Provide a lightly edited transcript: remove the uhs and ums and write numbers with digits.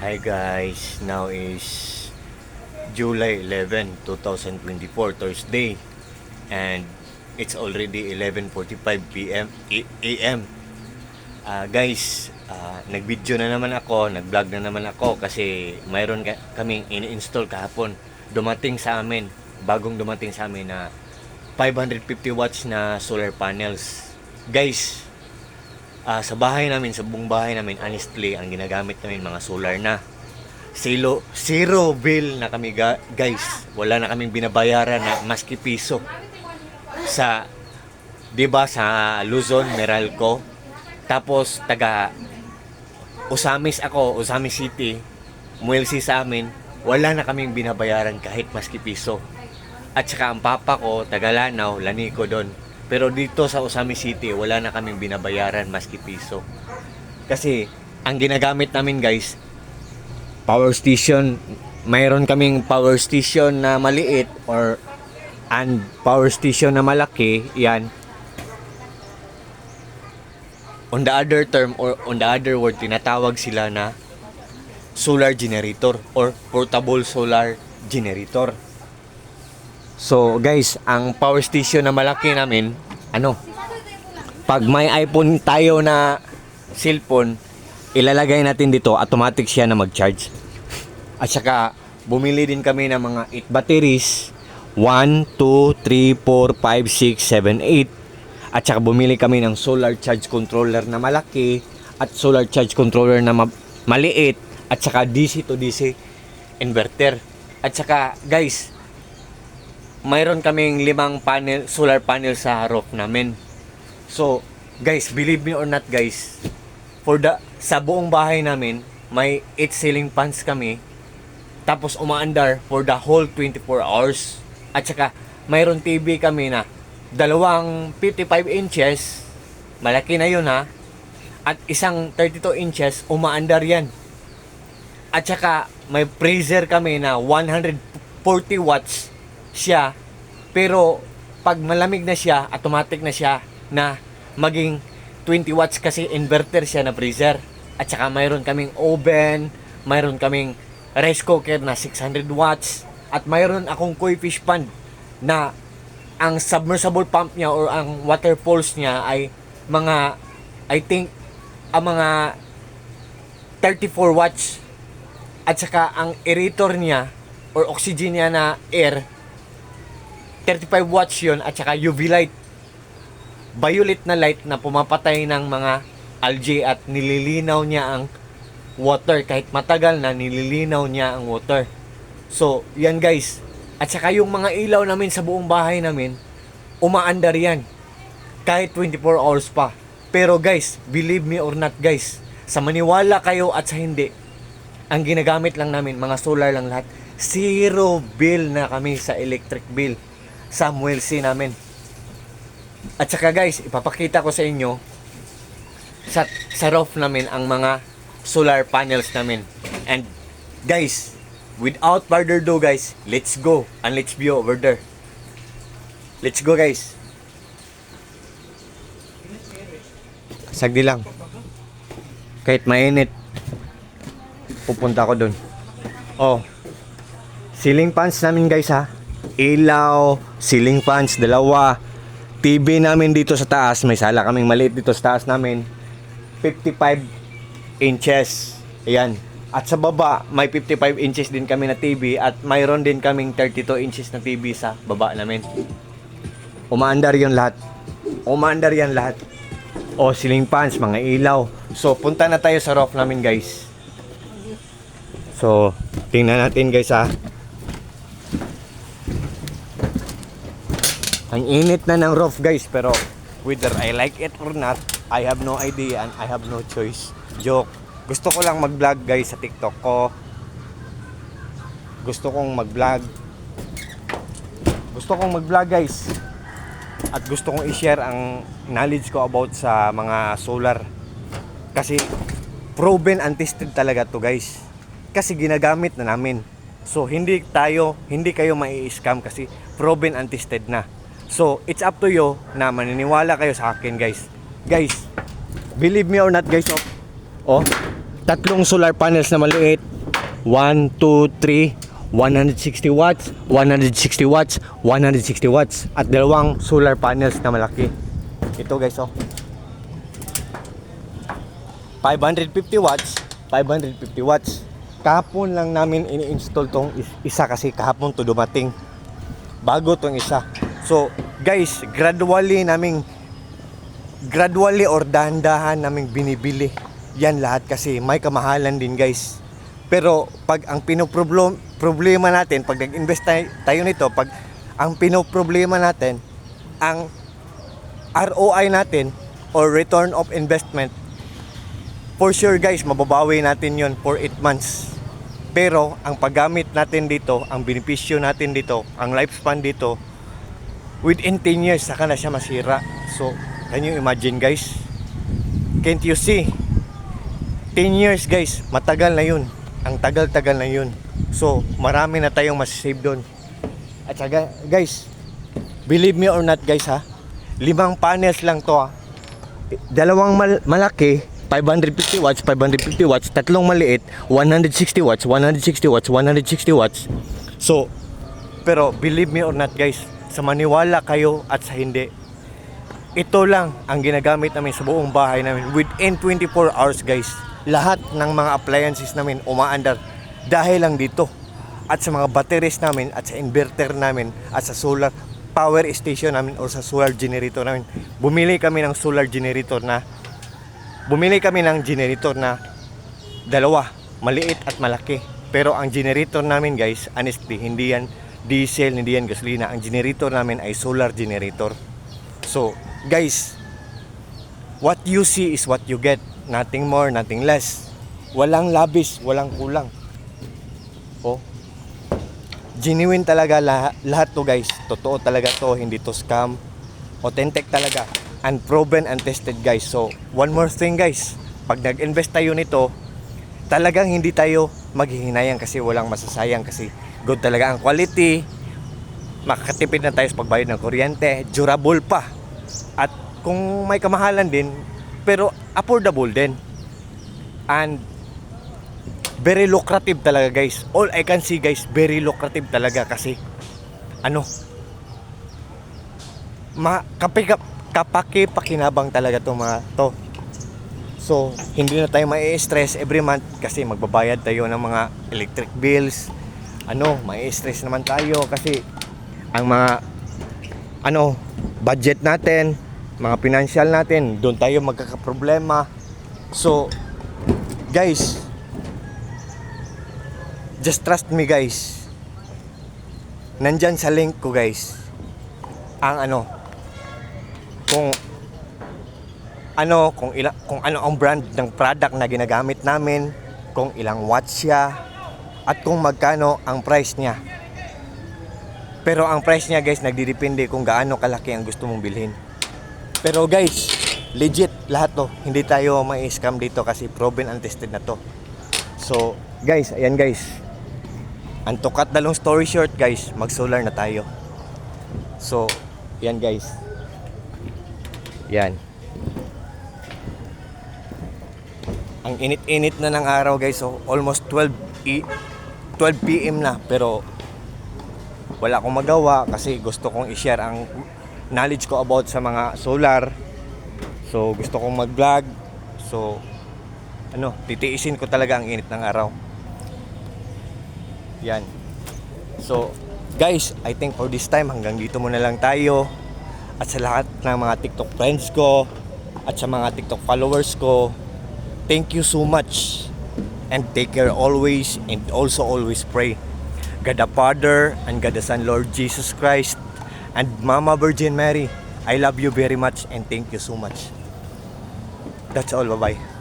Hi guys, now is July 11, 2024, Thursday, and it's already 11:45 p.m. AM. Guys, nag-video na naman ako, nag-vlog na naman ako kasi mayroon kaming in-install kahapon. Dumating sa amin, bagong dumating sa amin na 550 watts na solar panels. Guys, sa bahay namin, sa buong bahay namin, honestly, ang ginagamit namin mga solar na. Zero bill na kami guys. Wala na kaming binabayaran na maski piso. Sa, 'di ba, sa Luzon, Meralco. Tapos taga Osamis ako, Osamis City, Muelsi sa amin, wala na kaming binabayaran kahit maski piso. At saka ang papa ko, taga Lanao, Lanico doon. Pero dito sa Osamis City, wala na kaming binabayaran maski piso. Kasi ang ginagamit namin guys, power station. Mayroon kaming power station na maliit and power station na malaki. Yan. On the other term or on the other word, tinatawag sila na solar generator or portable solar generator. So guys, ang power station na malaki namin, pag may iPhone tayo na cellphone, ilalagay natin dito, automatic siya na mag-charge. At saka bumili din kami ng mga 8 batteries, 1, 2, 3, 4, 5, 6, 7, 8. At saka bumili kami ng solar charge controller na malaki at solar charge controller na maliit, at saka DC to DC inverter. At saka guys, mayroon kaming 5 solar panel sa roof namin. So guys, believe me or not guys, sa buong bahay namin, may 8 ceiling fans kami. Tapos umaandar for the whole 24 hours. At saka mayroon TV kami na dalawang 55 inches, malaki na yun ha, at isang 32 inches, umaandar yan. At saka may freezer kami na 140 watts siya, pero pag malamig na siya, automatic na siya na maging 20 watts kasi inverter siya na freezer. At saka mayroon kaming oven, mayroon kaming rice cooker na 600 watts, at mayroon akong koi fish pond na ang submersible pump niya or ang water pulse niya ay mga, I think, mga 34 watts. At saka ang aerator niya or oxygen niya na air, 35 watts yun. At saka UV light, violet na light na pumapatay ng mga algae at nililinaw niya ang water. Kahit matagal na, nililinaw niya ang water. So yan guys. At saka yung mga ilaw namin sa buong bahay namin, umaandar yan kahit 24 hours pa. Pero guys, believe me or not guys, sa maniwala kayo at sa hindi, ang ginagamit lang namin, mga solar lang lahat. Zero bill na kami sa electric bill sa Muelsi namin. At saka guys, ipapakita ko sa inyo sa roof namin ang mga solar panels namin. And guys, without further ado guys, let's go and let's view over there. Let's go guys. Sagdi lang. Kahit mainit, pupunta ako dun. Oh, ceiling fans namin guys ha. Ilaw, ceiling fans, dalawa. TV namin dito sa taas, may sala kaming maliit dito sa taas namin. 55 inches. Ayan. At sa baba, may 55 inches din kami na TV at mayroon din kaming 32 inches na TV sa baba namin. Umaandar yan lahat. Umaandar yan lahat. O, ceiling fans, mga ilaw. So, punta na tayo sa roof namin guys. So, tingnan natin guys ha. Ang init na ng roof guys, pero whether I like it or not, I have no idea and I have no choice. Joke. Gusto ko lang mag-vlog guys sa TikTok ko. Gusto kong mag-vlog guys. At gusto kong i-share ang knowledge ko about sa mga solar. Kasi proven and tested talaga to guys. Kasi ginagamit na namin. So hindi kayo mai-scam kasi proven and tested na. So it's up to you na maniniwala kayo sa akin guys. Guys, believe me or not guys, oh, tatlong solar panels na maliit. 1, 2, 3, 160 watts, 160 watts, 160 watts. At dalawang solar panels na malaki. Ito guys, oh. 550 watts, 550 watts. Kahapon lang namin ini-install tong isa kasi kahapon to dumating. Bago tong isa. So, guys, gradually or dahan-dahan naming binibili. Yan lahat kasi may kamahalan din, guys. Pero pag ang problema natin, pag nag-invest tayo nito, pag ang pinoproblema natin, ang ROI natin or return of investment, for sure guys, mababawi natin yon for 8 months. Pero ang paggamit natin dito, ang benepisyo natin dito, ang lifespan dito, within 10 years, saka na siya masira. So, can you imagine guys? Can't you see? 10 years guys, matagal na yun. Ang tagal-tagal na yun. So, marami na tayong masisave doon. At saka, guys, believe me or not guys ha, 5 panels lang to ha. Dalawang malaki, 550 watts, 550 watts, tatlong maliit, 160 watts, 160 watts, 160 watts. So, pero believe me or not guys, sa maniwala kayo at sa hindi, ito lang ang ginagamit namin sa buong bahay namin within 24 hours guys. Lahat ng mga appliances namin umaandar dahil lang dito. At sa mga batteries namin, at sa inverter namin, at sa solar power station namin o sa solar generator namin. Bumili kami ng generator na dalawa, maliit at malaki. Pero ang generator namin guys, honestly, hindi yan diesel, hindi yan gasolina. Ang generator namin ay solar generator. So, guys, what you see is what you get. Nothing more, nothing less. Walang labis, walang kulang. Oh. Genuine talaga lahat to guys. Totoo talaga to, hindi to scam. Authentic talaga. Unproven and tested guys. So, one more thing guys. Pag nag-invest tayo nito, talagang hindi tayo maghihinayang kasi walang masasayang kasi good talaga ang quality. Makakatipid na tayo sa pagbayad ng kuryente. Durable pa. At kung may kamahalan din, pero affordable din. And very lucrative talaga guys. All I can see guys, very lucrative talaga kasi kapaki-pakinabang talaga to mga to. So, hindi na tayo mai-stress every month kasi magbabayad tayo ng mga electric bills. Mai-stress naman tayo kasi ang mga budget natin, mga financial natin, doon tayo magkakaproblema. So, guys, just trust me guys. Nandyan sa link ko guys ang kung ano ang brand ng product na ginagamit namin, kung ilang watts siya, at kung magkano ang price niya. Pero ang price niya guys, nagdidepende kung gaano kalaki ang gusto mong bilhin. Pero guys, legit lahat to. Hindi tayo mai-scam dito kasi proven and tested na to. So, guys, ayan guys. And to cut the long story short guys, mag-solar na tayo. So, ayan guys. Yan. Ang init-init na ng araw guys. So, almost 12 PM na. Pero, wala akong magawa kasi gusto kong i-share ang knowledge ko about sa mga solar. So, gusto kong mag-vlog. So, titiisin ko talaga ang init ng araw. Yan. So, guys, I think for this time, hanggang dito muna lang tayo. At sa lahat ng mga TikTok friends ko, at sa mga TikTok followers ko, thank you so much. And take care always, and also always pray. God the Father, and God the Son, Lord Jesus Christ, and Mama Virgin Mary, I love you very much and thank you so much. That's all. Bye-bye.